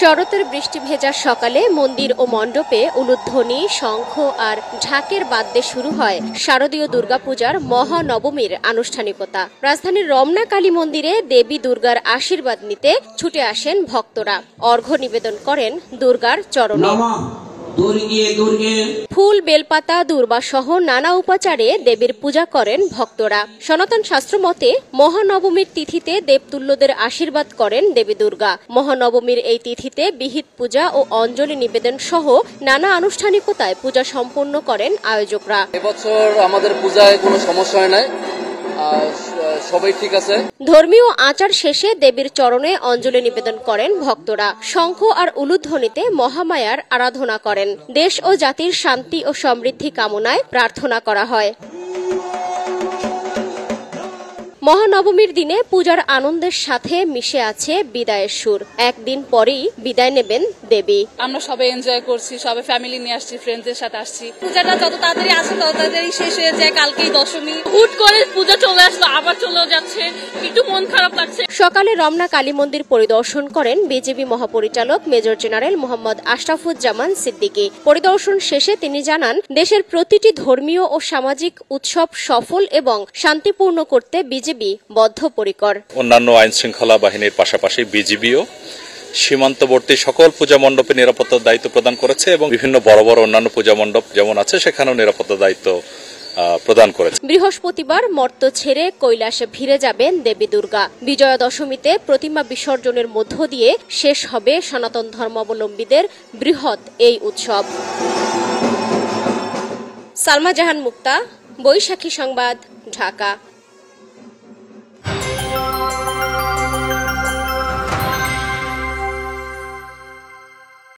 শরতের বৃষ্টি ভেজা সকালে মন্দির ও মণ্ডপে উলুধ্বনি, শঙ্খ আর ঢাকের বাদ্যে শুরু হয় শারদীয় দুর্গাপূজার মহানবমীর আনুষ্ঠানিকতা। রাজধানীর রমনা কালী মন্দিরে দেবী দুর্গার আশীর্বাদ নিতে ছুটে আসেন ভক্তরা। অর্ঘ্য নিবেদন করেন দুর্গার চরণে। ফুল, বেলপাতা, দূর্বা সহ নানা উপাচারে দেবীর পূজা করেন ভক্তরা। সনাতন শাস্ত্র মতে মহানবমীর তিথিতে দেবতুল্যদের আশীর্বাদ করেন দেবী দুর্গা। মহানবমীর এই তিথিতে বিহিত পূজা ও অঞ্জলি নিবেদন সহ নানা আনুষ্ঠানিকতায় পূজা সম্পন্ন করেন আয়োজকরা। এবছর আমাদের পূজায় কোনো সমস্যা হয় নাই, সবাই ঠিক আছে। ধর্মীয় আচার শেষে দেবীর চরণে অঞ্জলি নিবেদন করেন ভক্তরা। শঙ্খ আর উলুধ্বনিতে মহামায়ার আরাধনা করেন। দেশ ও জাতির শান্তি ও সমৃদ্ধি কামনায় প্রার্থনা করা হয়। মহানবমীর দিনে পূজার আনন্দের সাথে মিশে আছে বিদায়ের সুর। একদিন পরেই বিদায় নেবেন দেবী। আমরা সবাই এনজয় করছি, সবাই ফ্যামিলি নিয়ে আসছি, ফ্রেন্ডসদের সাথে আসছি। পূজাটা যত তাড়াতাড়ি আসে তত তাড়াতাড়ি শেষ হয়ে যায়। কালকেই দশমী, হুট করে পূজা চলে আসলো, আবার চলে যাচ্ছে, একটু মন খারাপ লাগছে। সকালে রমনা কালী মন্দির পরিদর্শন করেন বিজেপি মহাপরিচালক মেজর জেনারেল মোহাম্মদ আশরাফুজ্জামান সিদ্দিকী। পরিদর্শন শেষে তিনি জানান, দেশের প্রতিটি ধর্মীয় ও সামাজিক উৎসব সফল এবং শান্তিপূর্ণ করতে বিজেপি বদ্ধপরিকর। অন্যান্য আইন শৃঙ্খলা বাহিনীর পাশাপাশি বিজিবিও সীমান্তবর্তী সকল পূজা মণ্ডপে নিরাপত্তার দায়িত্ব প্রদান করেছে এবং বিভিন্ন বড় বড় অন্যান্য পূজা মণ্ডপ যেমন আছে সেখানেও নিরাপত্তার দায়িত্ব প্রদান করেছে। বৃহস্পতিবার মর্ত ছেড়ে কৈলাসে ফিরে যাবেন দেবী দুর্গা। বিজয়া দশমীতে প্রতিমা বিসর্জনের মধ্য দিয়ে শেষ হবে সনাতন ধর্মাবলম্বীদের বৃহৎ এই উৎসব। সালমা জাহান মুক্তা, বৈশাখী সংবাদ, ঢাকা।